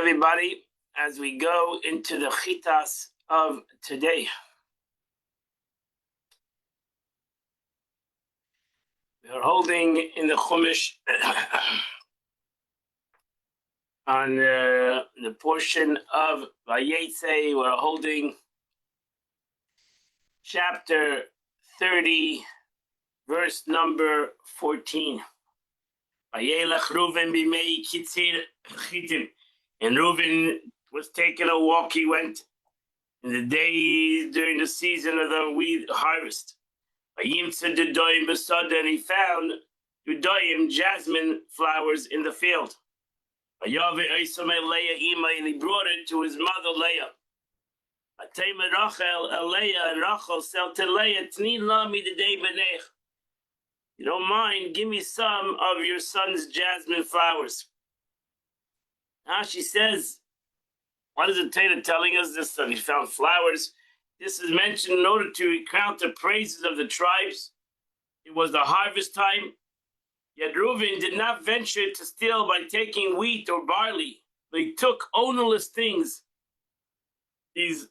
everybody as we go into the chitas of today. We're holding in the Chumash on the portion of Vayetze. We're holding chapter 30, verse number 14. Vayelech Reuven b'mei kitzir chitim. And Reuven was taking a walk. He went in the day during the season of the wheat harvest. And he found Udoyim, jasmine flowers in the field. And he brought it to his mother Leah. And Rachel said to Leah, you don't mind, give me some of your son's jasmine flowers. Now she says, what is the Torah telling us this? That he found flowers. This is mentioned in order to recount the praises of the tribes. It was the harvest time. Yet Reuven did not venture to steal by taking wheat or barley. But he took ownerless things. These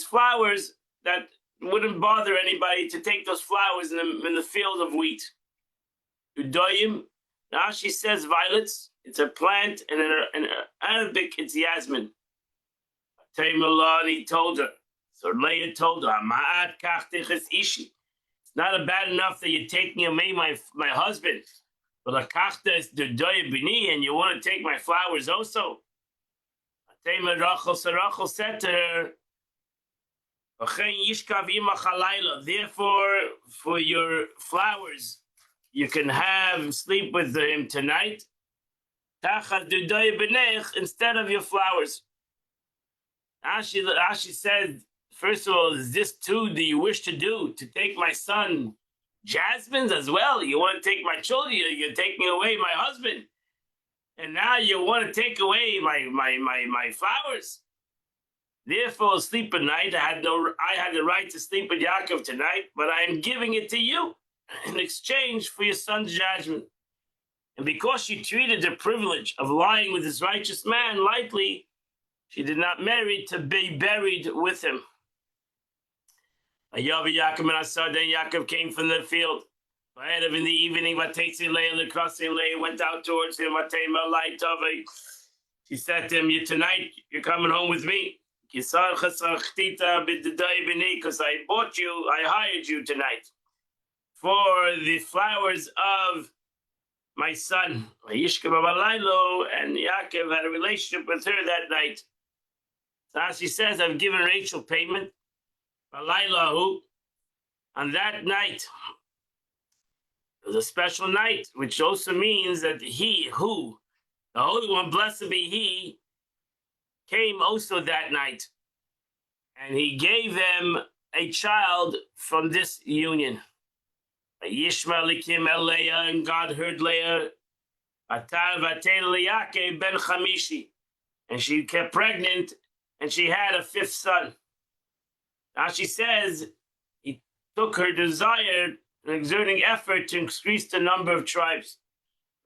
flowers that wouldn't bother anybody to take those flowers in the field of wheat. Udoyim, now she says violets. It's a plant, and in Arabic, it's yasmin. And he told her. So Leah told her, it's not bad enough that you're taking away my husband, but and you want to take my flowers also. So Rachel said to her, therefore, for your flowers, you can sleep with him tonight, instead of your flowers. Ashi said, first of all, is this too do you wish to do? To take my son jasmines as well? You want to take my children? You're taking away my husband. And now you want to take away my flowers. Therefore, sleep at night. I had the right to sleep with Yaakov tonight, but I am giving it to you in exchange for your son's judgment. And because she treated the privilege of lying with this righteous man lightly, she did not merit to be buried with him. Then Yaakov came from the field. In the evening, Leah went out towards him. She said to him, tonight you're coming home with me. Because I bought you, I hired you tonight for the flowers of my son. And Yaakov had a relationship with her that night. So as she says, I've given Rachel payment. On that night, it was a special night, which also means that he, who, the Holy One, blessed be he, came also that night. And he gave them a child from this union. Yishma likim el Leah, and God heard Leah. Atar vatel Yaakov ben Chamishi. And she kept pregnant, and she had a fifth son. Now she says, he took her desire and exerting effort to increase the number of tribes.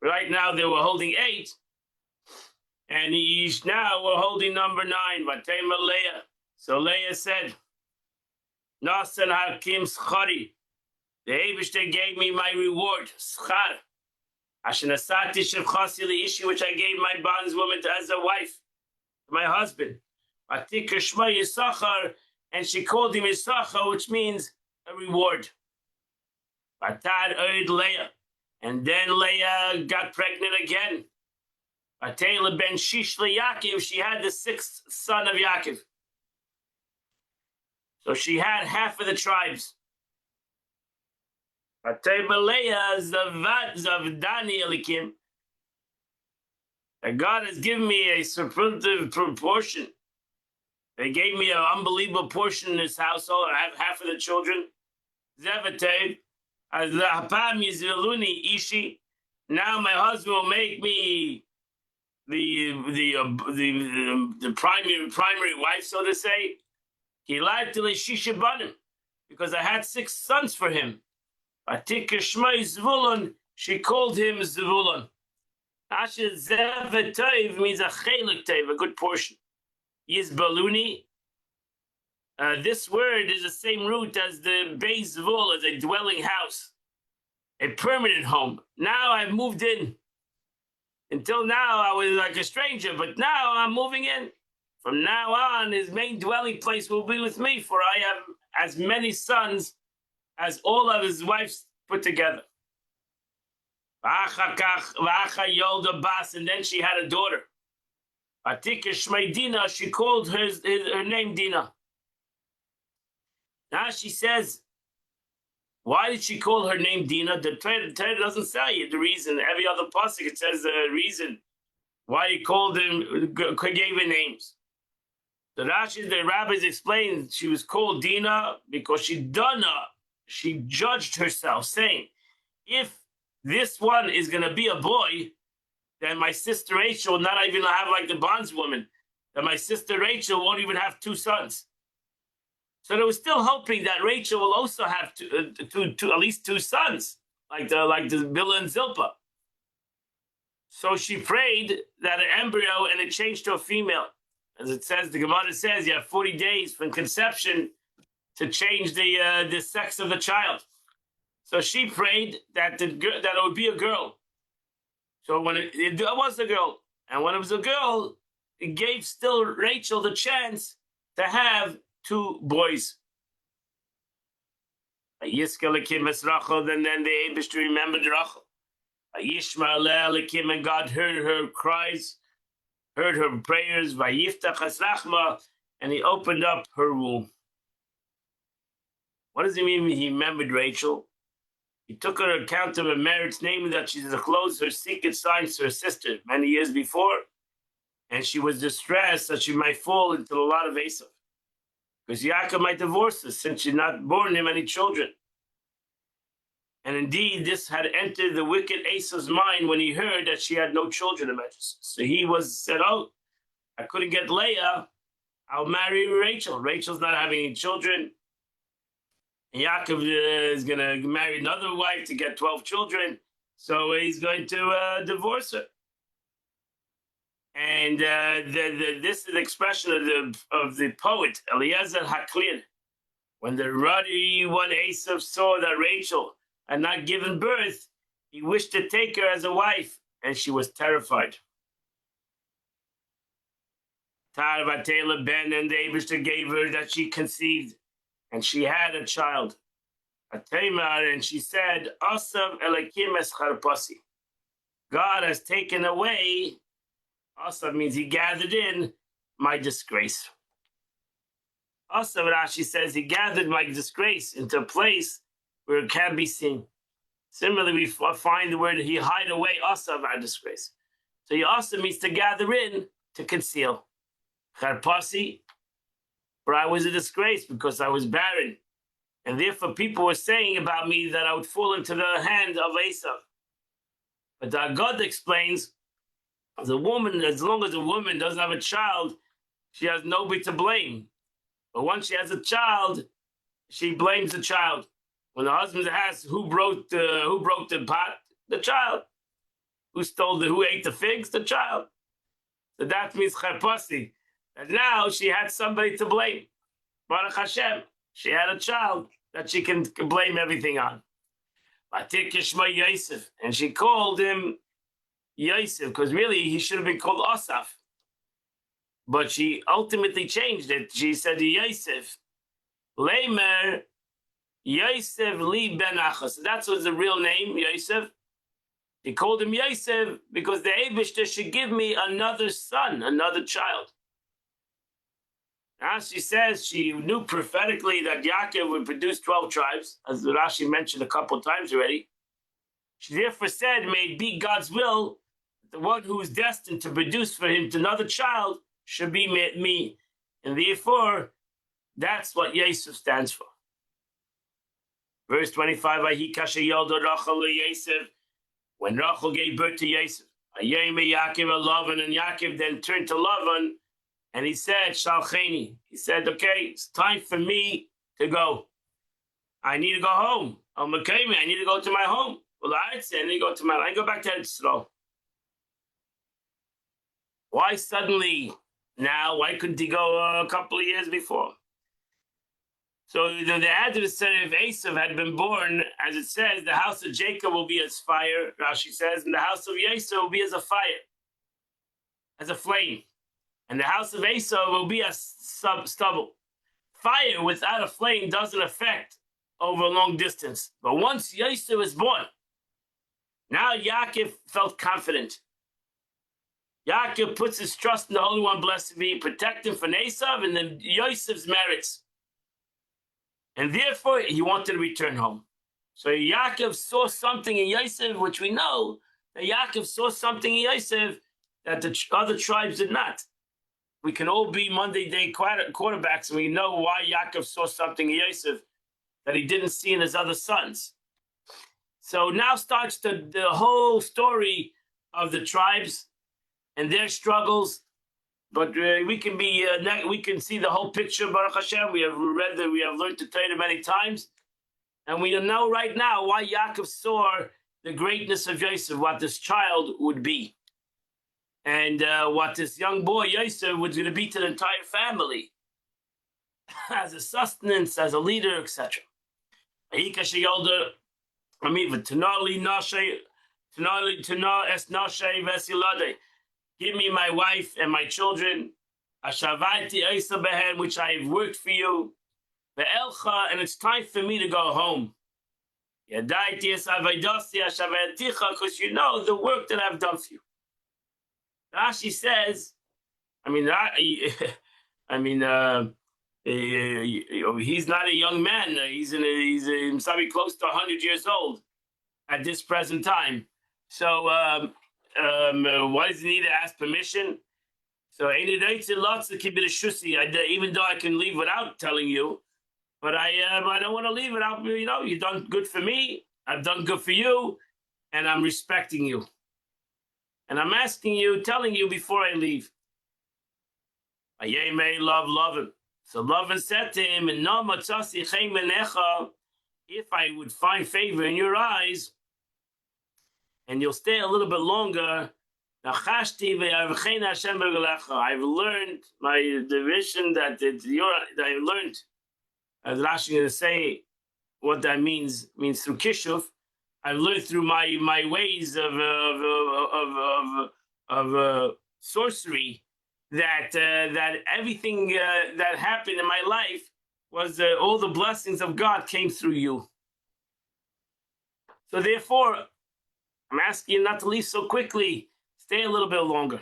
Right now they were holding 8, and he's now we're holding number 9. Vatema Leah. So Leah said, Nasan Hakim Schari. The Eibishter gave me my reward, Schar. Ashenasati Shevchasi the issue which I gave my bondswoman as a wife, my husband. Atik Shma Yisachar. And she called him Yisachar, which means a reward. Batad Oid Leah. And then Leah got pregnant again. Atela ben Shish Yaakov, she had the 6th son of Yaakov. So she had half of the tribes. Ateba Leah Zavat Zavdani Elikim. And God has given me a superlative proportion. They gave me an unbelievable portion in this household. I have half of the children. Zevateh, as the Hapam Yizveluni Ishi. Now my husband will make me the primary wife, so to say. He liked to Shishabanim because I had 6 sons for him. Atik Shmai Zvulun, she called him Zvulun. Asher Zevet Tov means a chelik tov, a good portion. Yizbaluni. This word is the same root as the Beis Vul, as a dwelling house, a permanent home. Now I've moved in. Until now, I was like a stranger, but now I'm moving in. From now on, his main dwelling place will be with me, for I have as many sons as all of his wives put together. And then she had a daughter. Dina, she called her name Dina. Now she says, why did she call her name Dina? The Torah doesn't tell you the reason. Every other pasuk it says the reason why he called him, gave her names. The rabbis explained she was called Dina because she judged herself, saying, if this one is going to be a boy, then my sister Rachel will not even have like the bondswoman. Then my sister Rachel won't even have two sons. So they were still hoping that Rachel will also have at least two sons, like the Bilhah and Zilpah. So she prayed that an embryo and it changed to a female. As it says, the Gemara says you have 40 days from conception to change the sex of the child. So she prayed that it would be a girl. So when it was a girl, and when it was a girl, it gave still Rachel the chance to have two boys. Then the Eibishter remembered Rachel. And God heard her cries, heard her prayers, and he opened up her womb. What does it mean he remembered Rachel? He took her account of her merits, namely that she disclosed her secret signs to her sister many years before, and she was distressed that she might fall into the lot of Esav, because Yaakov might divorce her since she had not borne him any children. And indeed, this had entered the wicked Esav's mind when he heard that she had no children. So he said, "Oh, I couldn't get Leah. I'll marry Rachel. Rachel's not having any children. And Yaakov is going to marry another wife to get 12 children. So he's going to divorce her." And this is the expression of the poet Eliezer Haklir. When the ruddy one Esav saw that Rachel had not given birth, he wished to take her as a wife, and she was terrified. Tarvatela ben, and the Eibishter gave her that she conceived, and she had a child. Atemar, and she said, Asav Elakim es charpasi. God has taken away, Asav means he gathered in, my disgrace. Asav, Rashi says, he gathered my disgrace into a place where it can be seen. Similarly, we find the word he hide away Asav, our disgrace. So Asav means to gather in, to conceal. Charpasi, for I was a disgrace because I was barren. And therefore people were saying about me that I would fall into the hand of Esav. But God explains, as long as a woman doesn't have a child, she has nobody to blame. But once she has a child, she blames the child. When the husband asks who broke the pot, the child. Who ate the figs, the child. So that means charpasi. And now she had somebody to blame. Baruch Hashem, she had a child that she can blame everything on. Yosef, and she called him Yosef, because really he should have been called Asaf. But she ultimately changed it. She said Yosef, Leimer Yosef Li Ben Achas. So that's what's the real name, Yosef. He called him Yosef because the Eibishter should give me another son, another child. Now she says she knew prophetically that Yaakov would produce 12 tribes, as Rashi mentioned a couple of times already. She therefore said, may it be God's will, the one who is destined to produce for him another child should be me. And therefore, that's what Yosef stands for. Verse 25, when Rachel gave birth to Yosef, and Yaakov then turned to Lavan, and he said, Shalcheni. He said, okay, it's time for me to go. I need to go home. I need to go to my home. Well, I need to go back to Eretz Yisrael. Why suddenly now? Why couldn't he go a couple of years before? So the adversary of Esav had been born, as it says, the house of Jacob will be as fire, Rashi says, and the house of Yosef will be as a fire, as a flame. And the house of Esav will be as stubble. Fire without a flame doesn't affect over a long distance. But once Yosef was born, now Yaakov felt confident. Yaakov puts his trust in the Holy One, blessed be, protect him from Esav and then Yosef's merits. And therefore, he wanted to return home. So Yaakov saw something in Yosef, which we know that Yaakov saw something in Yosef that the other tribes did not. We can all be Monday day quarterbacks, and we know why Yaakov saw something in Yosef that he didn't see in his other sons. So now starts the whole story of the tribes and their struggles. But we can see the whole picture, Baruch Hashem. We have read that, we have learned to Torah many times. And we know right now why Yaakov saw the greatness of Yosef, what this child would be. And what this young boy, Yosef, was going to be to the entire family. As a sustenance, as a leader, etc. Give me my wife and my children, which I have worked for you, and it's time for me to go home. Because you know the work that I've done for you. Rashi says, he's not a young man. He's probably close to 100 years old at this present time. So why does he need to ask permission? So even though I can leave without telling you, but I don't want to leave without, you've done good for me, I've done good for you, and I'm respecting you. And I'm asking you, telling you before I leave. Lavan. So Lavan said to him, if I would find favor in your eyes, and you'll stay a little bit longer, I've learned the vision that I learned. As Rashi going to say, what that means through Kishuv. I've learned through my ways of sorcery that everything that happened in my life was all the blessings of God came through you. So therefore, I'm asking you not to leave so quickly. Stay a little bit longer.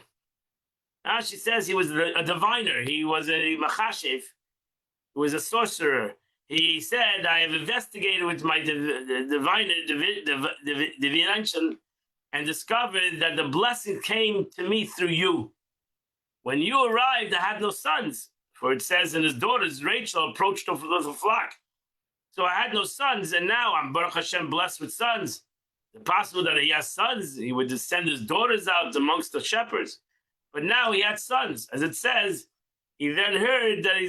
Now she says he was a diviner. He was a machashev. He was a sorcerer. He said, I have investigated with my divination and discovered that the blessing came to me through you. When you arrived, I had no sons. For it says, and his daughters, Rachel, approached the flock. So I had no sons, and now I'm Baruch Hashem blessed with sons. It's possible that he has sons. He would just send his daughters out amongst the shepherds. But now he had sons. As it says, he then heard that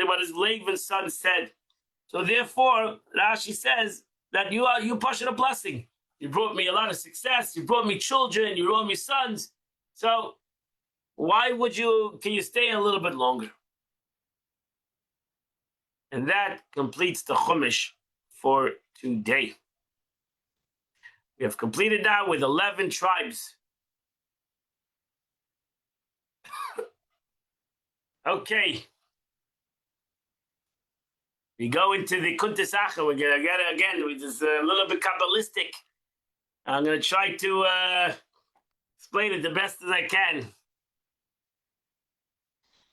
what his Laban's son said. So therefore, Rashi says that you push a blessing. You brought me a lot of success. You brought me children. You brought me sons. So why can you stay a little bit longer? And that completes the Chumash for today. We have completed that with 11 tribes. Okay. We go into the Kuntis Acha. We're going to get it again. We're just a little bit Kabbalistic. I'm going to try to explain it the best as I can.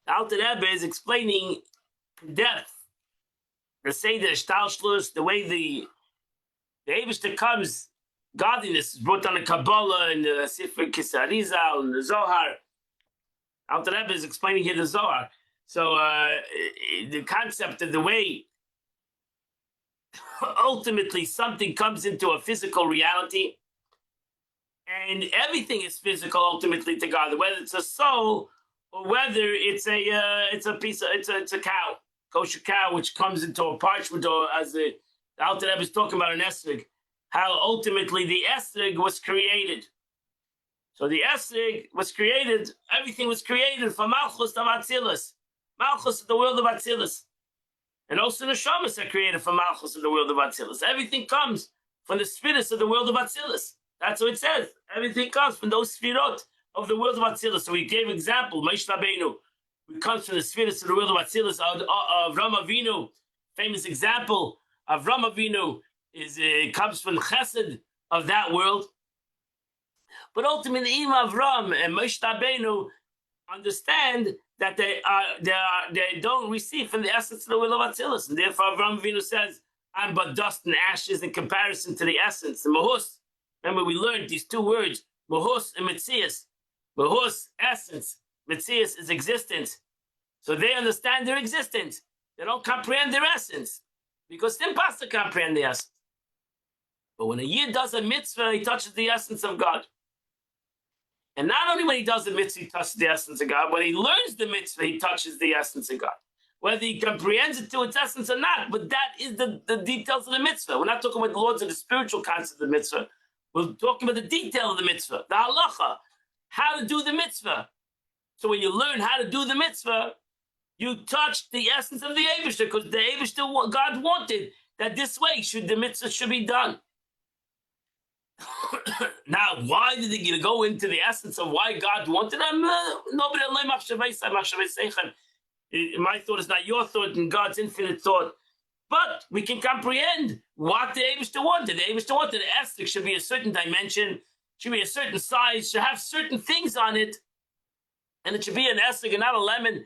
Alter Rebbe is explaining depth. The Seder, Shtalshlus, the way the Eibishter comes, godliness is brought on the Kabbalah and the Sifra Kisarizal and the Zohar. Alter Rebbe is explaining here the Zohar. So the concept of the way ultimately something comes into a physical reality, and everything is physical ultimately to God, whether it's a soul or whether it's a cow, kosher cow, which comes into a parchment, or as the Alter Rebbe is talking about an esrog, how ultimately the esrog was created. So the Esrig was created, everything was created from Malchus to Atzilus. Malchus is the world of Atzilus. And also the Shamas are created from Malchus of the world of Atzilus. Everything comes from the spheres of the world of Atzilus. That's what it says. Everything comes from those spherot of the world of Atzilus. So we gave example, Moshe Rabbeinu. It comes from the spheres of the world of Atzilus. Avram Avinu, famous example. Avram Avinu comes from Chesed of that world. But ultimately, even Avram and Moshe Rabbeinu understand that they don't receive from the essence of the will of Atzilus, and therefore Avram Avinu says, "I'm but dust and ashes in comparison to the essence." The Mahus. Remember, we learned these two words, Mahus and Metzias. Mahus, essence. Metzias is existence. So they understand their existence. They don't comprehend their essence because it's impossible to comprehend the essence. But when a Yid does a mitzvah, he touches the essence of God. And not only when he does the mitzvah, he touches the essence of God. When he learns the mitzvah, he touches the essence of God. Whether he comprehends it to its essence or not, but that is the details of the mitzvah. We're not talking about the laws of the spiritual concept of the mitzvah. We're talking about the detail of the mitzvah, the halacha, how to do the mitzvah. So when you learn how to do the mitzvah, you touch the essence of the Eibishter, because the Eibishter, God wanted that this way the mitzvah should be done. Now, why did he go into the essence of why God wanted them? Nobody. My thought is not your thought, and God's infinite thought. But we can comprehend what the Eibishter wanted. The Eibishter wanted the Esther should be a certain dimension, should be a certain size, should have certain things on it, and it should be an Esther and not a lemon.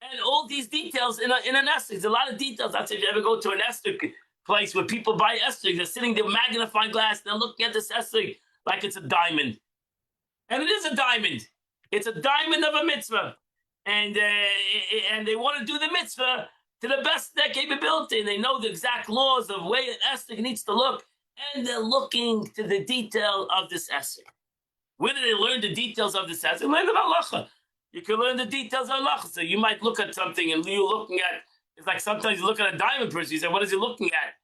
And all these details in an Esther. There's a lot of details. That's if you ever go to an Esther place where people buy Esther, they're sitting there, magnifying glass, and they're looking at this Esther like it's a diamond. And it is a diamond. It's a diamond of a mitzvah. And they want to do the mitzvah to the best of their capability. And they know the exact laws of the way an Esther needs to look. And they're looking to the detail of this Esther. Where do they learn the details of this Esther? Learn the halacha. You can learn the details of halacha. So you might look at something and you're looking at, it's like sometimes you look at a diamond person, you say, what is he looking at?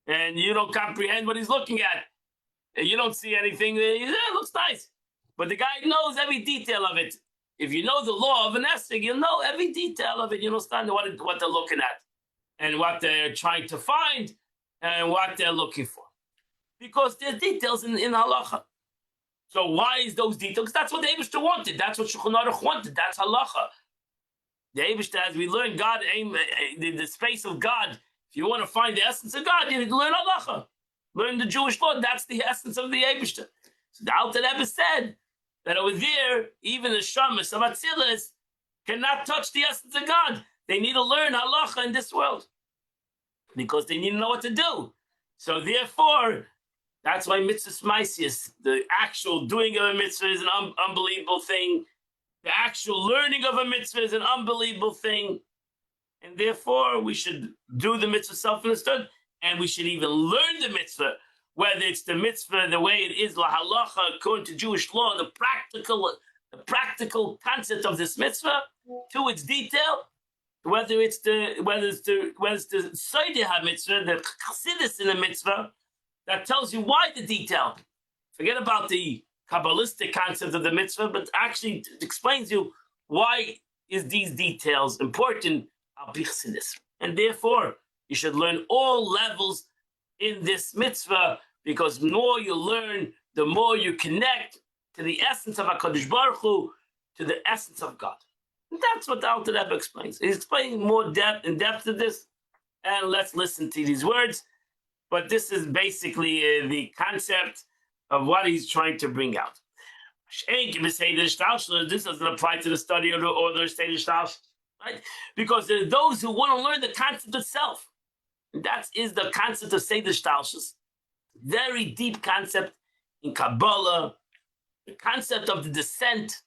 And you don't comprehend what he's looking at. And you don't see anything. You say, it looks nice. But the guy knows every detail of it. If you know the law of an Esther, you'll know every detail of it. You understand what they're looking at and what they're trying to find and what they're looking for. Because there's details in halacha. So why is those details? That's what the Eibishter wanted. That's what Shulchan Aruch wanted. That's halacha. The Eibishter, as we learn God, the space of God. If you want to find the essence of God, you need to learn halacha. Learn the Jewish law. That's the essence of the Eibishter. So the Alter Rebbe said that over there, even the Shamas of Atzilus cannot touch the essence of God. They need to learn halacha in this world because they need to know what to do. So therefore, that's why mitzvahs maisius, the actual doing of a mitzvah, is an unbelievable thing. The actual learning of a mitzvah is an unbelievable thing. And therefore, we should do the mitzvah self-understood, and we should even learn the mitzvah, whether it's the mitzvah the way it is, la halacha, according to Jewish law, the practical concept of this mitzvah to its detail, whether it's the Soideh HaMitzvah, the chassidus in the mitzvah, that tells you why the detail. Forget about the Kabbalistic concept of the mitzvah, but actually it explains you why is these details important. And therefore, you should learn all levels in this mitzvah, because the more you learn, the more you connect to the essence of HaKadosh Baruch Hu, to the essence of God. And that's what the Alter Rebbe explains. He's explaining more in depth to this, and let's listen to these words. But this is basically the concept of what he's trying to bring out. This doesn't apply to the study of the order Seder Shtalshelus, right? Because there are those who want to learn the concept itself. And that is the concept of Seder Shtalshelus. Very deep concept in Kabbalah, the concept of the descent,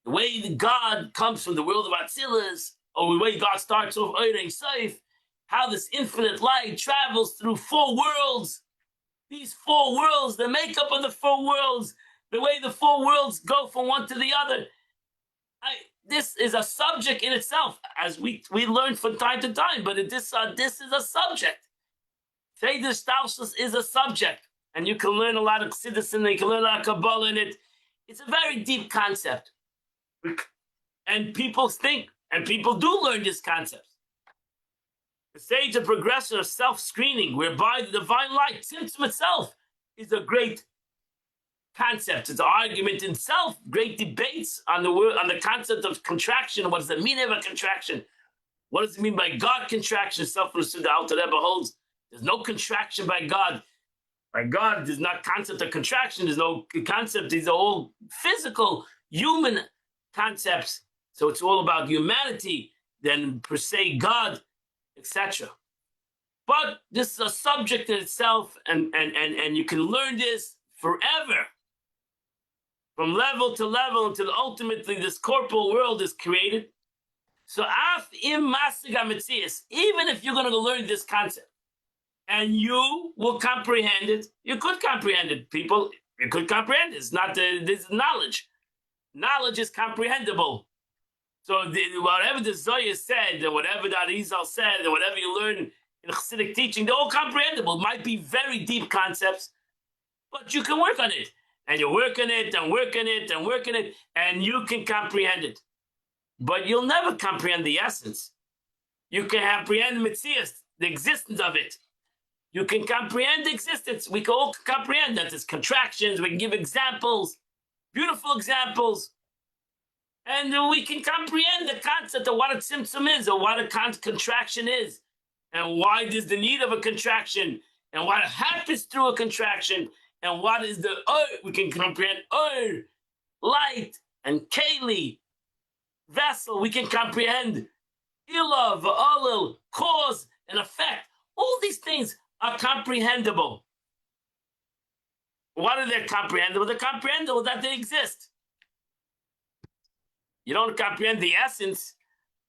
the way that God comes from the world of Atzilus, or the way God starts off Eirei Seif, how this infinite light travels through four worlds. These four worlds, the makeup of the four worlds, the way the four worlds go from one to the other. This is a subject in itself, as we learn from time to time, but this is a subject. Seder Shtalshelus is a subject, and you can learn a lot of Chassidus in it, you can learn a lot of Kabbalah in it. It's a very deep concept. And people think, and people do learn this concept. The stage of progression of self-screening, whereby the divine light, Tzimtzum itself, is a great concept. It's an argument in itself, great debates on the word, on the concept of contraction. What does it mean of a contraction? What does it mean by God contraction? Self-understood, the Alter Rebbe holds. There's no contraction by God. By God, there's not concept of contraction. There's no concept. These are all physical, human concepts. So it's all about humanity, then per se God, etc. But this is a subject in itself, and you can learn this forever, from level to level, until ultimately this corporal world is created. So af im masiga metzias, even if you're going to learn this concept, and you will comprehend it, you could comprehend it, people. You could comprehend it. It's not this knowledge. Knowledge is comprehensible. So whatever the Zohar said, and whatever the Arizal said, and whatever you learn in Hasidic teaching, they're all comprehensible. It might be very deep concepts, but you can work on it. And you work on it, and work on it, and work on it, and you can comprehend it. But you'll never comprehend the essence. You can comprehend the Metzias, the existence of it. You can comprehend the existence. We can all comprehend that there's contractions. We can give examples, beautiful examples. And we can comprehend the concept of what a tzimtzum is, or what a contraction is, and why there's the need of a contraction, and what happens through a contraction, and what is the we can comprehend light, and keli, vessel. We can comprehend ilav, alil, cause and effect. All these things are comprehensible. What are they comprehensible? They're comprehensible that they exist. You don't comprehend the essence.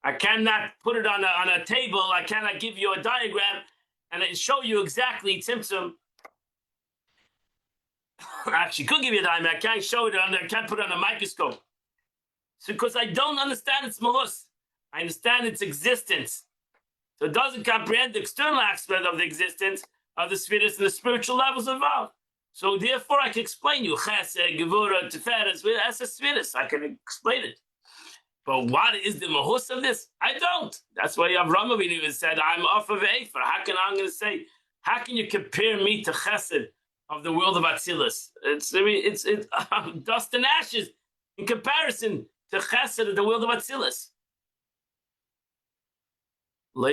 I cannot put it on a table. I cannot give you a diagram and show you exactly tzimtzum. Actually, could give you a diagram. I can't show it I can't put it on a microscope. It's because I don't understand its malus. I understand its existence. So it doesn't comprehend the external aspect of the existence of the spheres and the spiritual levels involved. So therefore, I can explain you chesed, gevura, tiferes, as a spheres. I can explain it. But what is the mahus of this? I don't. That's why Avraham Avinu even said, I'm off of Efer. How can I'm going to say, how can you compare me to chesed of the world of Atzilus? It's dust and ashes in comparison to chesed of the world of Atzilus. So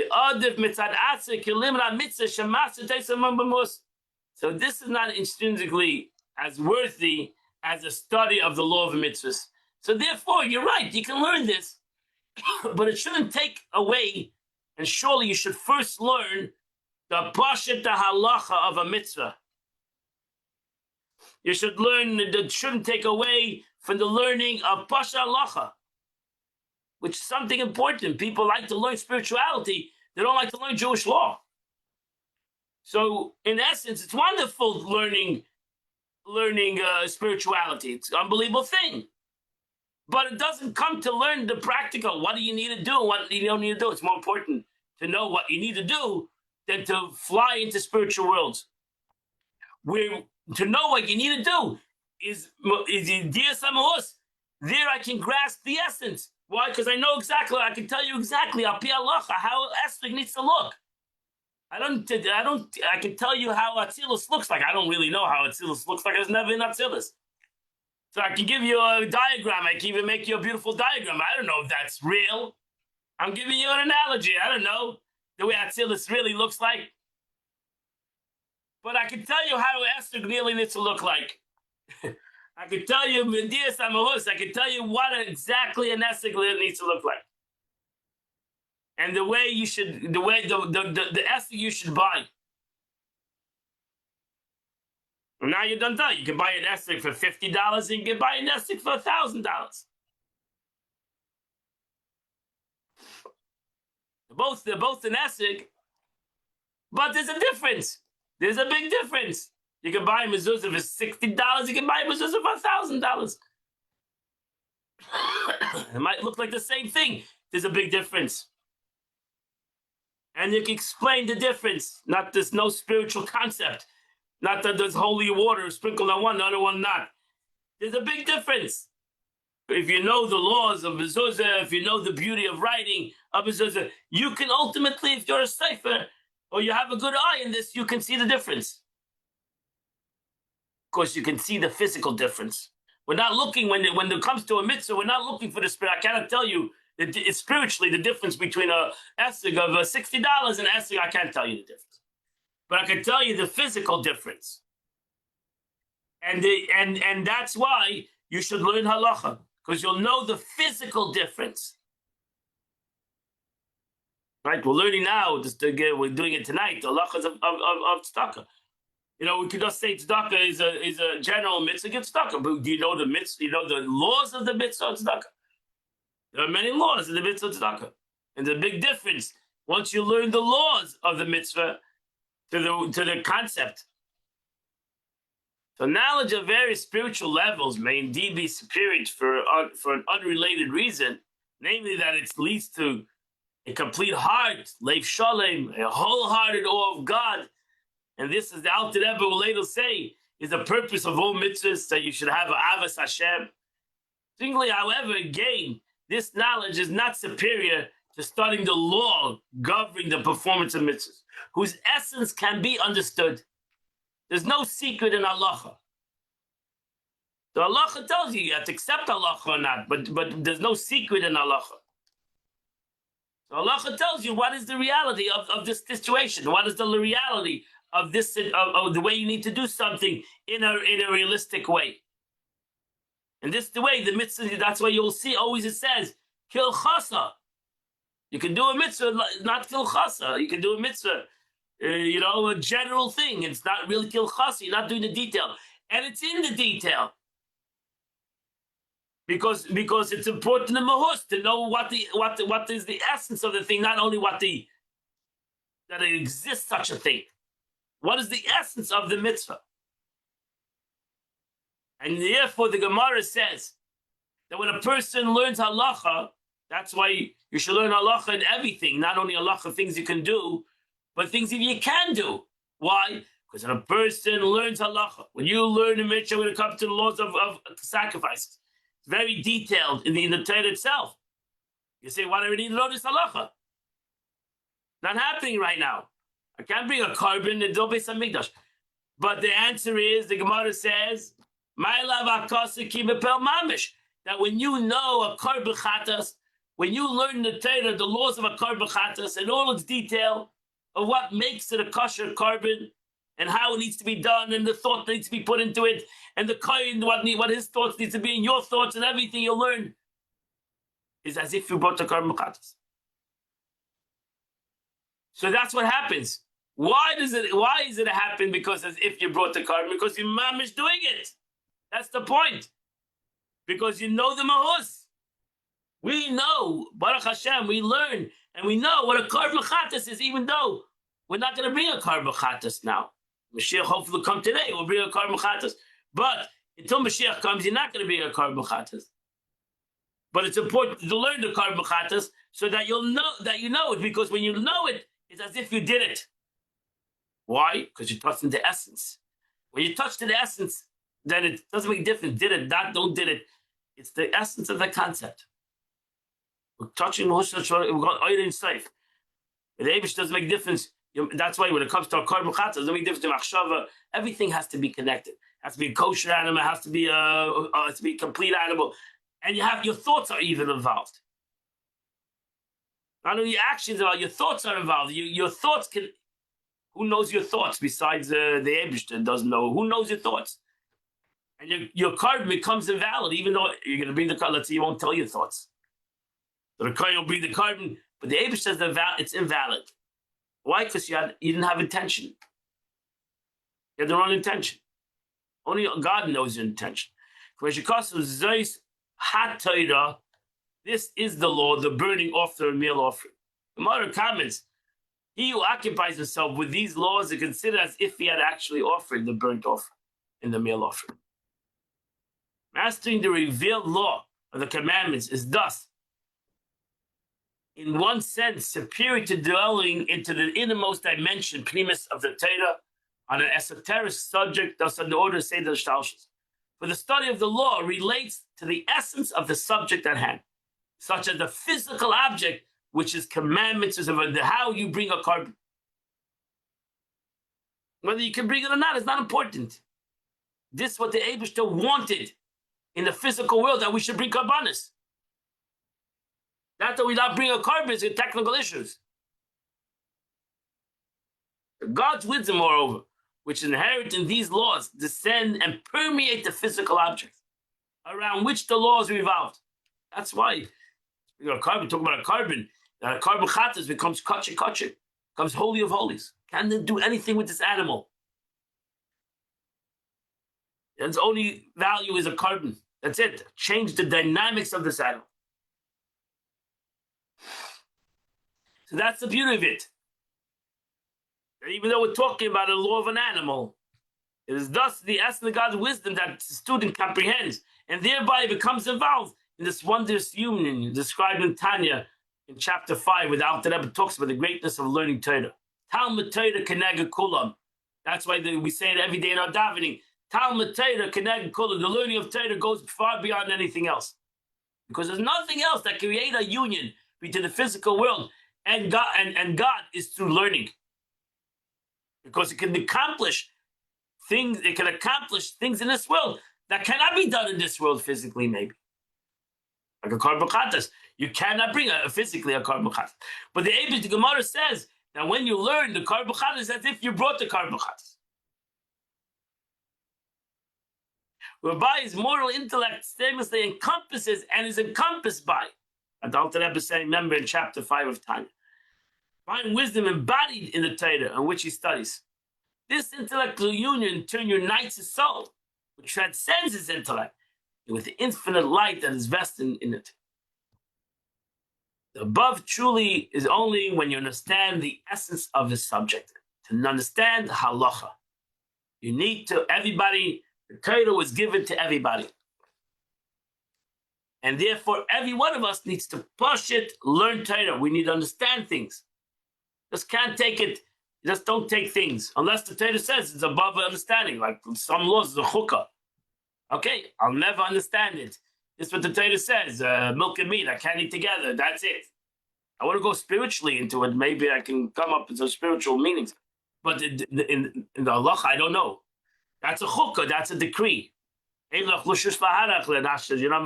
this is not intrinsically as worthy as a study of the law of mitzvahs. So therefore, you're right, you can learn this, but it shouldn't take away, and surely you should first learn the pashat halacha of a mitzvah. You should learn that shouldn't take away from the learning of pashat halacha, which is something important. People like to learn spirituality. They don't like to learn Jewish law. So in essence, it's wonderful learning spirituality. It's an unbelievable thing. But it doesn't come to learn the practical. What do you need to do? What you don't need to do? It's more important to know what you need to do than to fly into spiritual worlds. Where to know what you need to do is Dias Amos. There I can grasp the essence. Why? Because I know exactly. I can tell you exactly how Esther needs to look. I can tell you how Atzilus looks like. I don't really know how Atzilus looks like. I was never in Atzilus. So I can give you a diagram. I can even make you a beautiful diagram. I don't know if that's real. I'm giving you an analogy. I don't know the way Atzilus really looks like. But I can tell you how Esther really needs to look like. I can tell you Dias Amahus. I can tell you what exactly an Esther needs to look like. And the way you should, the Esther you should buy. Now you're done. You can buy an Essig for $50 and you can buy an Essig for $1,000. They're both an Essig, but there's a difference. There's a big difference. You can buy a mezuzah for $60. You can buy a mezuzah for $1,000. It might look like the same thing. There's a big difference. And you can explain the difference. There's no spiritual concept. Not that there's holy water sprinkled on one, the other one not. There's a big difference. If you know the laws of mezuzah, if you know the beauty of writing of mezuzah, you can ultimately, if you're a sefer or you have a good eye in this, you can see the difference. Of course, you can see the physical difference. We're not looking, when it comes to a mitzvah, we're not looking for the spirit. I cannot tell you it's spiritually the difference between a esrog of $60 and esrog. I can't tell you the difference, but I can tell you the physical difference. And that's why you should learn halacha, because you'll know the physical difference. Right? We're learning now. We're doing it tonight. The halachas of tzedakah. We could just say tzedakah is a general mitzvah. Give tzedakah, but do you know the mitzvah? You know the laws of the mitzvah of tzedakah? There are many laws in the mitzvah of tzedakah, and the big difference once you learn the laws of the mitzvah to the concept. So knowledge of various spiritual levels may indeed be superior for an unrelated reason, namely that it leads to a complete heart, leif shalem, a wholehearted awe of God. And this is the Alter Rebbe will later say is the purpose of all mitzvahs, that you should have avas Hashem. Singly, however, again, this knowledge is not superior to studying the law governing the performance of mitzvahs, whose essence can be understood. There's no secret in halacha. The halacha tells you have to accept halacha or not, but there's no secret in halacha. So halacha tells you what is the reality of this situation. What is the reality of this of the way you need to do something in a realistic way. And this is the way the mitzvah. That's why you'll see always it says kil chasa. You can do a mitzvah, not kil chasa. You can do a mitzvah. A general thing. It's not really kil chasa. You're not doing the detail, and it's in the detail because it's important in mahus to know what is the essence of the thing, not only that it exists such a thing. What is the essence of the mitzvah? And therefore, the Gemara says that when a person learns halacha, that's why you should learn halacha in everything, not only halacha things you can do, but things that you can do. Why? Because when a person learns halacha, when you learn the mitzvah when it comes to the laws of sacrifices, it's very detailed in the Torah itself. You say, why do we need to learn this halacha? Not happening right now. I can't bring a carbon and don't be some mikdash. But the answer is, the Gemara says, that when you know a carbon chatas, when you learn the Torah, the laws of a carbon chatas, and all its detail of what makes it a kosher carbon, and how it needs to be done, and the thought needs to be put into it, and the kohen, what his thoughts need to be, and your thoughts, and everything you learn, is as if you brought the carbon chatas. So that's what happens. Why is it happen? Because as if you brought the carbon, because your mom is doing it. That's the point. Because you know the mahus. We know, Baruch Hashem, we learn, and we know what a carbon chatas is, even though we're not going to bring a carbon chatas now. Mashiach hopefully will come today, we'll bring a carbon chatas. But until Mashiach comes, you're not going to bring a carbon chatas. But it's important to learn the carbon chatas so that you know it, because when you know it, it's as if you did it. Why? Because you touched the essence. When you touch the essence, then it doesn't make a difference. Did it, don't did it. It's the essence of the concept. We're touching we're going iron safe. The Eibush doesn't make a difference. That's why when it comes to a carbon chatas, it doesn't make a difference to machshava. Everything has to be connected. It has to be a kosher animal. It has to be a complete animal. And your thoughts are even involved. Not only your actions involved, your thoughts are involved. Your thoughts can. Who knows your thoughts besides the Eibush that doesn't know? Who knows your thoughts? And your carbon becomes invalid, even though you're going to bring the carbon. Let's say you won't tell your thoughts. So the carbon will bring the carbon, but the Eibush says it's invalid. Why? Because you didn't have intention. You had the wrong intention. Only God knows your intention. This is the law, the burning offering and meal offering. The Gemara comments, he who occupies himself with these laws is considered as if he had actually offered the burnt offering and the meal offering. Mastering the revealed law of the commandments is thus, in one sense, superior to dwelling into the innermost dimension, primus of the Torah, on an esoteric subject, thus on the order of Seder Shtalshus. for the study of the law relates to the essence of the subject at hand, such as the physical object, which is commandments, is about how you bring a carbon. Whether you can bring it or not is not important. This is what the Eibishter wanted in the physical world, that we should bring carbonis. Not that we not bring a carbon is technical issues. God's wisdom, moreover, which is inherent in these laws, descend and permeate the physical objects around which the laws revolved. That's why carbon, talk about a carbon chatas becomes kachik, becomes holy of holies. Can't do anything with this animal. Its only value is a carbon. That's it. Change the dynamics of this animal. So that's the beauty of it. And even though we're talking about a law of an animal, it is thus the essence of God's wisdom that the student comprehends, and thereby becomes involved in this wondrous union described in Tanya in chapter 5, where the Alter Rebbe talks about the greatness of learning Torah. Talmud Torah keneged kulam. That's why we say it every day in our davening. Talmud Torah keneged kulam. The learning of Torah goes far beyond anything else, because there's nothing else that can create a union between the physical world and God, and God is through learning, because it can accomplish things. It can accomplish things in this world that cannot be done in this world physically. Maybe like a karbochatas, you cannot bring physically a karbochatas. But the Eibush, the Gemara says that when you learn the karbochatas, it's as if you brought the karbochatas. Whereby his moral intellect stainlessly encompasses and is encompassed by. And the Alter Rebbe saying, remember in chapter 5 of Tanya, find wisdom embodied in the Torah on which he studies. This intellectual union in turn unites his soul, which transcends his intellect, with the infinite light that is vested in it. The above truly is only when you understand the essence of the subject. To understand halacha, you need to, everybody, the Torah was given to everybody. And therefore, every one of us needs to push it, learn Torah. We need to understand things. Just can't take it, just don't take things. Unless the Torah says it's above understanding, like some laws, the chukkah. Okay, I'll never understand it. This is what the Torah says, milk and meat, I can't eat together, that's it. I want to go spiritually into it, maybe I can come up with some spiritual meanings. But in the halacha, I don't know. That's a chukkah, that's a decree. You don't have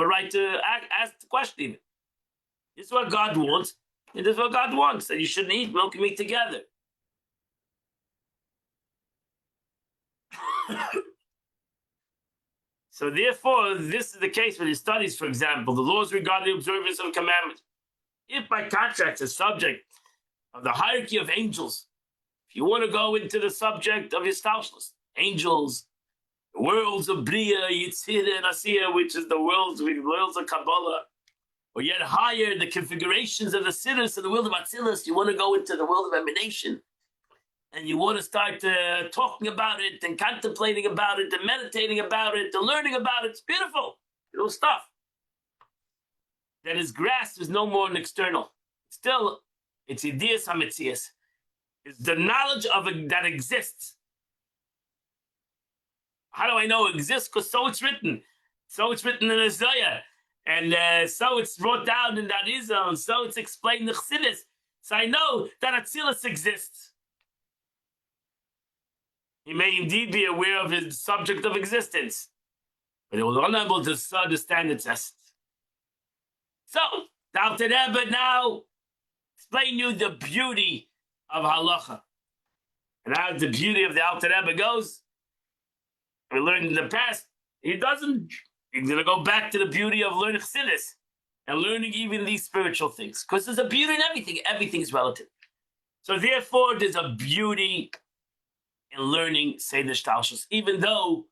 a right to ask the question. This is what God wants, and this is what God wants, that you shouldn't eat milk and meat together. So therefore, this is the case with his studies, for example, the laws regarding the observance of commandments. If by contrast, the subject of the hierarchy of angels, if you want to go into the subject of his Histalshlus, angels, the worlds of Bria, Yitzhira, and Asiya, which is the worlds of Kabbalah, or yet higher, the configurations of the siddhas and the world of Atzilus, you want to go into the world of emanation, and you want to start talking about it, and contemplating about it, and meditating about it, and learning about it. It's beautiful, stuff. That is grasped is no more an external. Still, it's ideas hametzias. It's the knowledge of it that exists. How do I know it exists? Because so it's written. So it's written in Isaiah. And so it's brought down in that Arizal. And so it's explained in Chassidus. So I know that Atzilus exists. He may indeed be aware of his subject of existence, but he will unable to understand its essence. So, the Alter Rebbe now explain you the beauty of halacha. And how the beauty of the Alter Rebbe goes, we learned in the past, he's going to go back to the beauty of learning Chassidus and learning even these spiritual things. Because there's a beauty in everything. Everything is relative. So therefore, there's a beauty in learning Seder Shtalshus, even though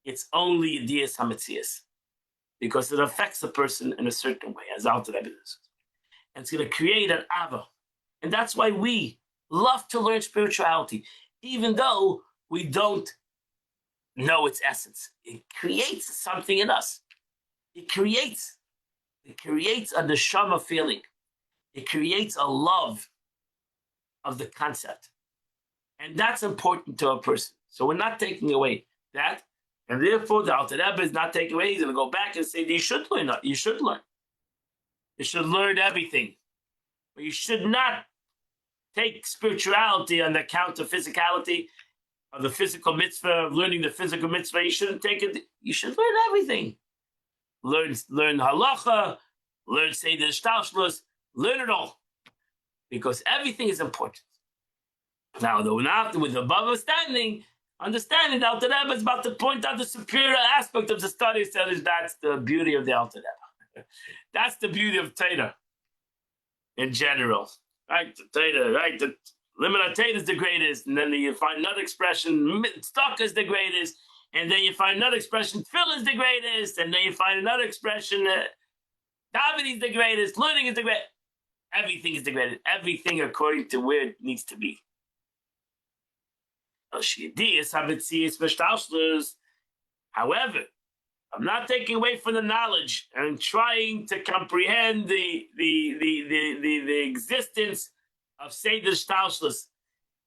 it's only Dias Hametzias, because it affects a person in a certain way, as Alter Rebbe says. And it's going to create an Ava. And that's why we love to learn spirituality, even though we don't know its essence. It creates something in us. It creates a neshama feeling. It creates a love of the concept. And that's important to a person. So we're not taking away that, And therefore, the Alter Rebbe is not taking away. He's going to go back and say, you should learn. You should learn. You should learn everything. But you should not take spirituality on the account of physicality, of the physical mitzvah, of learning the physical mitzvah. You shouldn't take it. You should learn everything. Learn halacha, learn Seder Shtalshlus, learn it all. Because everything is important. Now, with the above understanding the Alter Rebbe is about to point out the superior aspect of the study. So that's the beauty of the Alter Rebbe. That's the beauty of Torah in general. Right? The Torah, right? The Limud Torah is the greatest. And then you find another expression, Tzedakah is the greatest. And then you find another expression, Tefillah is the greatest. And then you find another expression, David is the greatest. Learning is the greatest. Everything is the greatest. Everything according to where it needs to be. However, I'm not taking away from the knowledge and trying to comprehend the existence of Seder Shtalshlus,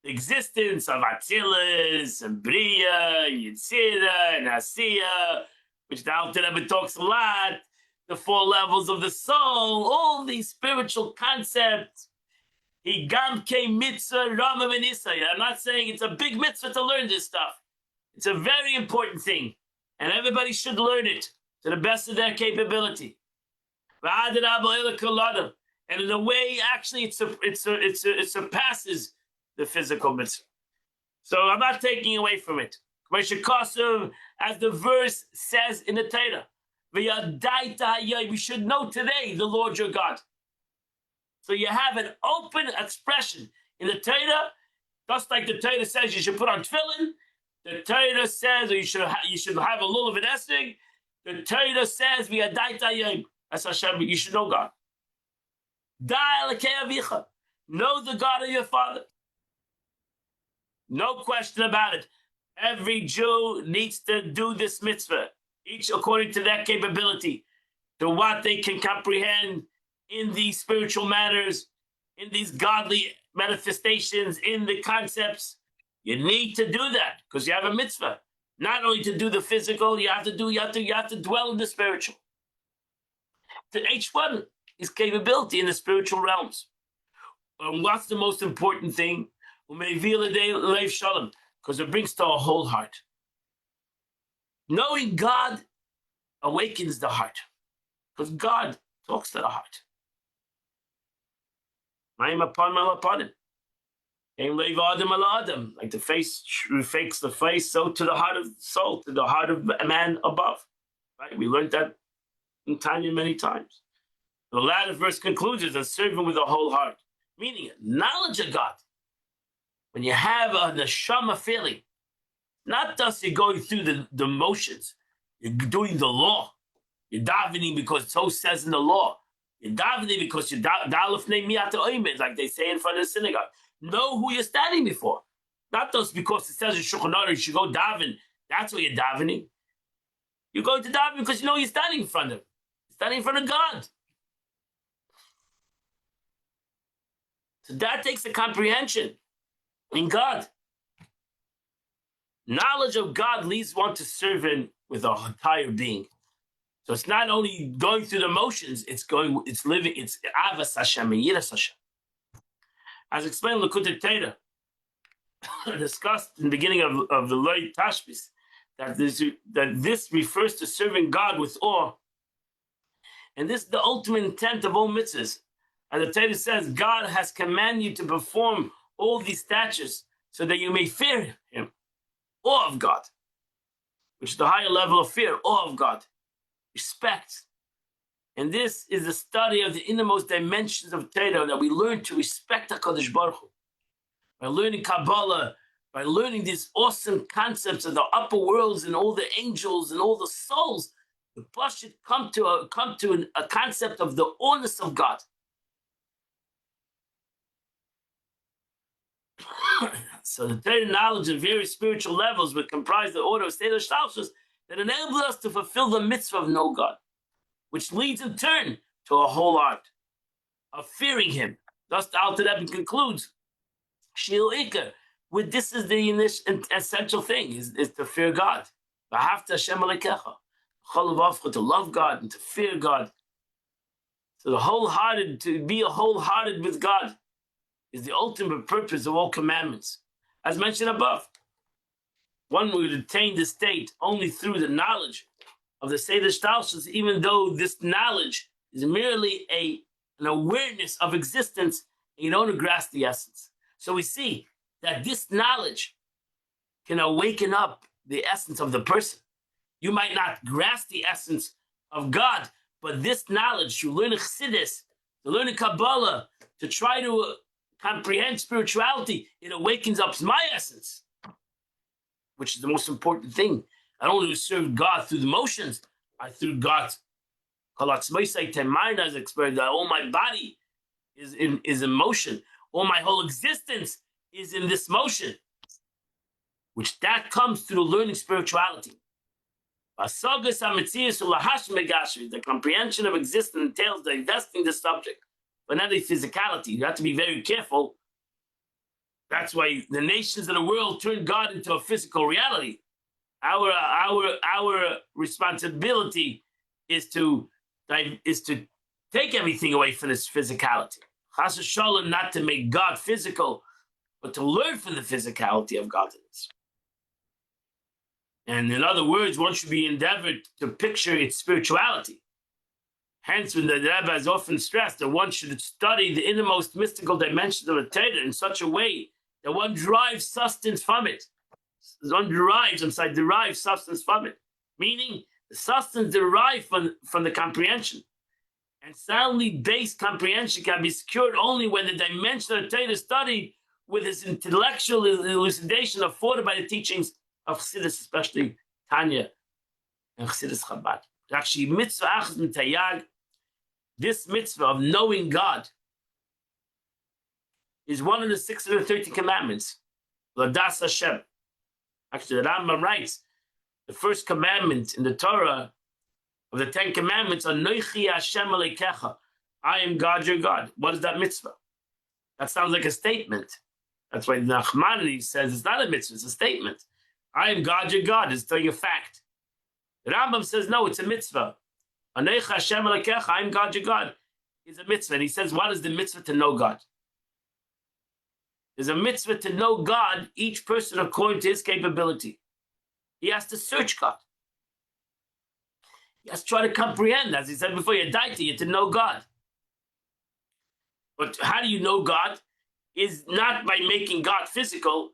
the existence of Atzilus and Bria, Yitzira and Asiya, which the Alter Rebbe talks a lot, the 4 levels of the soul, all these spiritual concepts. I'm not saying it's a big mitzvah to learn this stuff. It's a very important thing, and everybody should learn it to the best of their capability. And in a way, actually, it surpasses the physical mitzvah. So I'm not taking away from it. As the verse says in the Torah, we should know today the Lord your God. So you have an open expression in the Torah, just like the Torah says you should put on tefillin. The Torah says you should have a lulav and esrog. The Torah says as Hashem, you should know God. Know the God of your father. No question about it. Every Jew needs to do this mitzvah, each according to their capability, to what they can comprehend in these spiritual matters, in these godly manifestations, in the concepts. You need to do that because you have a mitzvah. Not only to do the physical, you have to dwell in the spiritual. To each one is capability in the spiritual realms. And what's the most important thing? Because it brings to a whole heart. Knowing God awakens the heart. Because God talks to the heart. I'm upon him. Like the face reflects the face, so to the heart of the soul, to the heart of a man above. Right? We learned that in Tanya many times. The latter verse concludes as serving with the whole heart, meaning knowledge of God. When you have a neshama feeling, not just you're going through the motions, you're doing the law. You're davening because so says in the law. You're davening because you're like they say in front of the synagogue. Know who you're standing before. Not just because it says in Shulchan Aruch you should go daven. That's why you're davening. You're going to daven because you know you're standing in front of him. You're standing in front of God. So that takes a comprehension in God. Knowledge of God leads one to serve him with our entire being. So it's not only going through the motions, it's living, it's Avas Hashem and Yiras Hashem. As explained in Likutei Torah, discussed in the beginning of the Loi Tashbis, that this refers to serving God with awe. And this is the ultimate intent of all mitzvahs. As the Torah says, God has commanded you to perform all these statutes so that you may fear him. Awe of God, which is the higher level of fear, awe of God, respect. And this is the study of the innermost dimensions of Torah, that we learn to respect HaKadosh Baruch Hu. By learning Kabbalah, by learning these awesome concepts of the upper worlds and all the angels and all the souls, the Bashar should come to a concept of the awness of God. So the Torah knowledge of various spiritual levels would comprise the order of Seder Shtalshlus that enable us to fulfill the mitzvah of know God, which leads in turn to a whole art of fearing him. Thus the Alter Rebbe concludes, Shiur Ikar, with this is the essential thing, is to fear God. V'ahavta Hashem alekecha. To love God and to fear God. So to be wholehearted with God is the ultimate purpose of all commandments. As mentioned above, one would attain this state only through the knowledge of the Seder Shtalshus, even though this knowledge is merely an awareness of existence, and you don't grasp the essence. So we see that this knowledge can awaken up the essence of the person. You might not grasp the essence of God, but this knowledge, to learn Chassidus, to learn Kabbalah, to try to comprehend spirituality, it awakens up my essence, which is the most important thing. I don't want to serve God through the motions, I through God. As explained, that all my body is in motion, all my whole existence is in this motion, which that comes through learning spirituality. The comprehension of existence entails divesting the subject, but not the physicality. You have to be very careful. That's why the nations of the world turn God into a physical reality. Our responsibility is to take everything away from this physicality. Chas v'sholom, not to make God physical, but to learn from the physicality of godliness. And in other words, one should be endeavored to picture its spirituality. Hence, when the Rebbe has often stressed that one should study the innermost mystical dimensions of the Torah in such a way that one derives sustenance from it. One derives sustenance from it. Meaning, the sustenance derived from the comprehension. And soundly based comprehension can be secured only when the dimension of the Torah is studied with its intellectual elucidation afforded by the teachings of Chassidus, especially Tanya and Chassidus Chabad. This mitzvah of knowing God is one of the 613 commandments. Ladas Hashem. Actually, the Rambam writes, the first commandment in the Torah of the 10 commandments are Noichi Hashem Alekecha. I am God, your God. What is that mitzvah? That sounds like a statement. That's why Nachmanides says it's not a mitzvah, it's a statement. I am God, your God. It's telling a fact. The Rambam says, no, it's a mitzvah. Anochi Hashem Alekecha, I am God, your God, is a mitzvah. And he says, what is the mitzvah to know God? There's a mitzvah to know God, each person according to his capability. He has to search God. He has to try to comprehend, as he said before, you die to know God. But how do you know God? Is not by making God physical,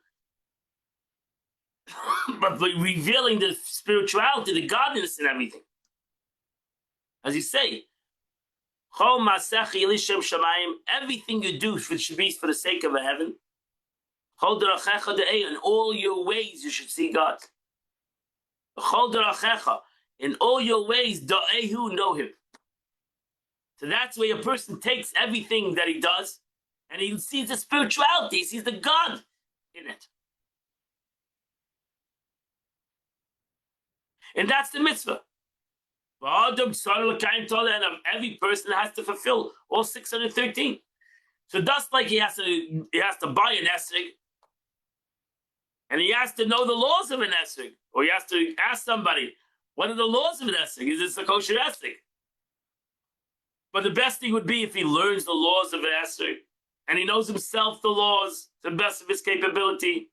but by revealing the spirituality, the godliness in everything. As you say, everything you do should be for the sake of a heaven. In all your ways you should see God. In all your ways, know him. So that's where a person takes everything that he does and he sees the spirituality, he sees the God in it. And that's the mitzvah. And every person has to fulfill all 613. So just like he has to buy an esrog, and he has to know the laws of an esrog, or he has to ask somebody, what are the laws of an esrog? Is this a kosher esrog? But the best thing would be if he learns the laws of an esrog, and he knows himself the laws to the best of his capability.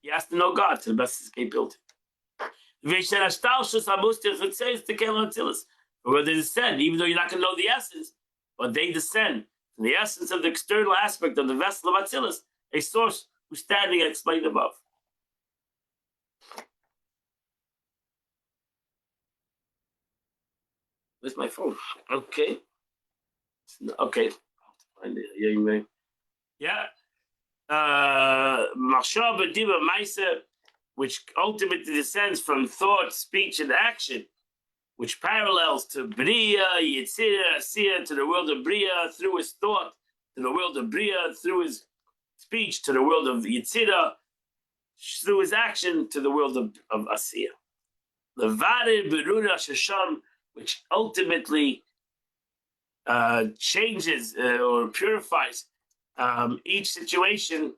He has to know God to the best of his capability. Where they descend, even though you're not going to know the essence, but they descend from the essence of the external aspect of the vessel of Atzilus, a source who's standing and explained above. Where's my phone? Okay. Find it. Yeah. Machshava Diva Maisa, which ultimately descends from thought, speech, and action, which parallels to Bria, Yetzirah, Asiya, to the world of Bria, through his thought, to the world of Bria, through his speech, to the world of Yetzirah, through his action, to the world of Asiya. Levadir Berura Shasham, which ultimately changes or purifies each situation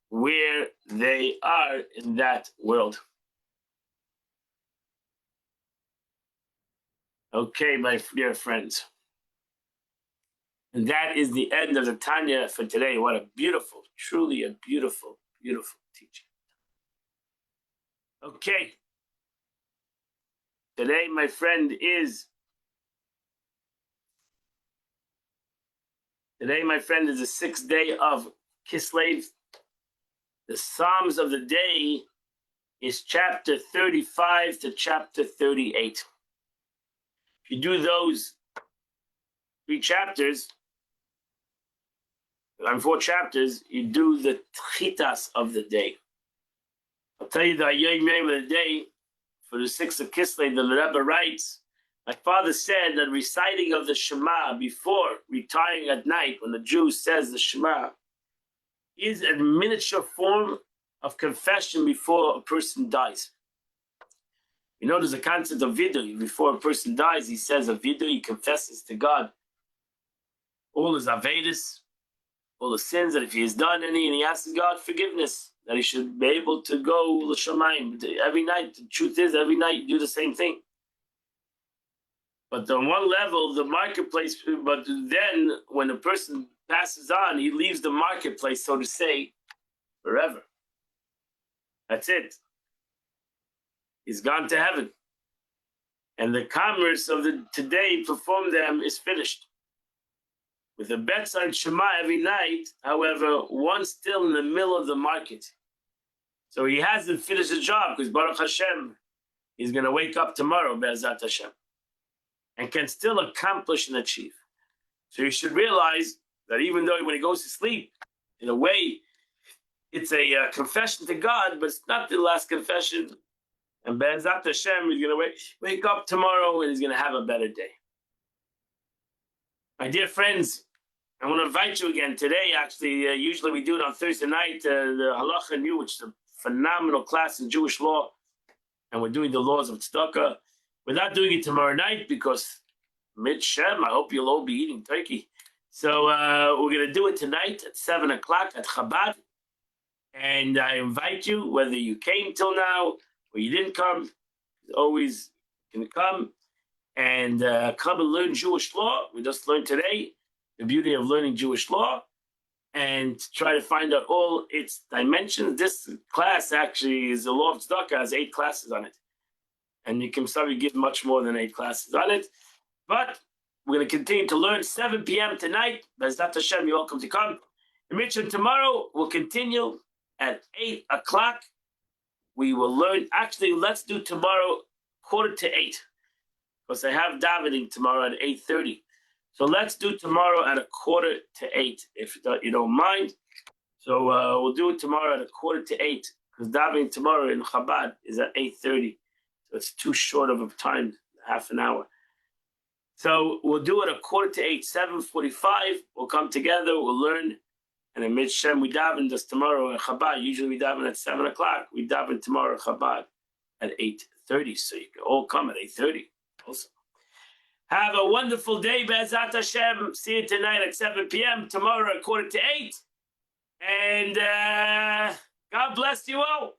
where they are in that world. Okay, my dear friends. And that is the end of the Tanya for today. What a beautiful, truly a beautiful, beautiful teaching. Okay. Today, my friend, is the 6th day of Kislev. The Psalms of the day is chapter 35 to chapter 38. If you do those 3 chapters, and 4 chapters, you do the Tchitas of the day. I'll tell you the name of the day for the 6th of Kislev. The Rebbe writes, my father said that reciting of the Shema before retiring at night, when the Jew says the Shema, is a miniature form of confession before a person dies. You know, there's a concept of vidu. Before a person dies, he says a vidu, he confesses to God all his avedas, all the sins that if he has done any, and he asks God forgiveness, that he should be able to go l'shamayim every night. The truth is, every night you do the same thing. But on one level, the marketplace, but then when a person passes on, he leaves the marketplace, so to say, forever. That's it. He's gone to heaven. And the commerce of the today performed them is finished. With the bedside Shema every night, however, one's still in the middle of the market. So he hasn't finished the job because Baruch Hashem, he's going to wake up tomorrow, Be'ezat Hashem, and can still accomplish and achieve. So you should realize that even though when he goes to sleep, in a way, it's a confession to God, but it's not the last confession. And Be'ezat Hashem, he's going to wake up tomorrow and he's going to have a better day. My dear friends, I want to invite you again today. Actually, usually we do it on Thursday night, the Halacha New, which is a phenomenal class in Jewish law. And we're doing the laws of tzedakah. We're not doing it tomorrow night because Midshem, I hope you'll all be eating turkey. So we're going to do it tonight at 7 o'clock at Chabad. And I invite you, whether you came till now or you didn't come, always can come and come and learn Jewish law. We just learned today the beauty of learning Jewish law and try to find out all its dimensions. This class actually is the law of tzedakah, has 8 classes on it. And you can probably give much more than 8 classes on it. But we're going to continue to learn 7 p.m. tonight. Be'ezat Hashem, you're welcome to come. And Mitchell, tomorrow we'll continue at 8 o'clock. We will learn, actually, let's do tomorrow 7:45, because I have davening tomorrow at 8:30. So let's do tomorrow at 7:45, if you don't mind. So we'll do it tomorrow at 7:45, because davening tomorrow in Chabad is at 8:30. So it's too short of a time, half an hour. So we'll do it at 7:45, 7:45. We'll come together, we'll learn. And in Midshem, we daven just tomorrow at Chabad. Usually we daven at 7 o'clock. We daven tomorrow at Chabad at 8:30. So you can all come at 8:30 also. Have a wonderful day, Be'ezat Hashem. See you tonight at 7 p.m. Tomorrow at 7:45. And God bless you all.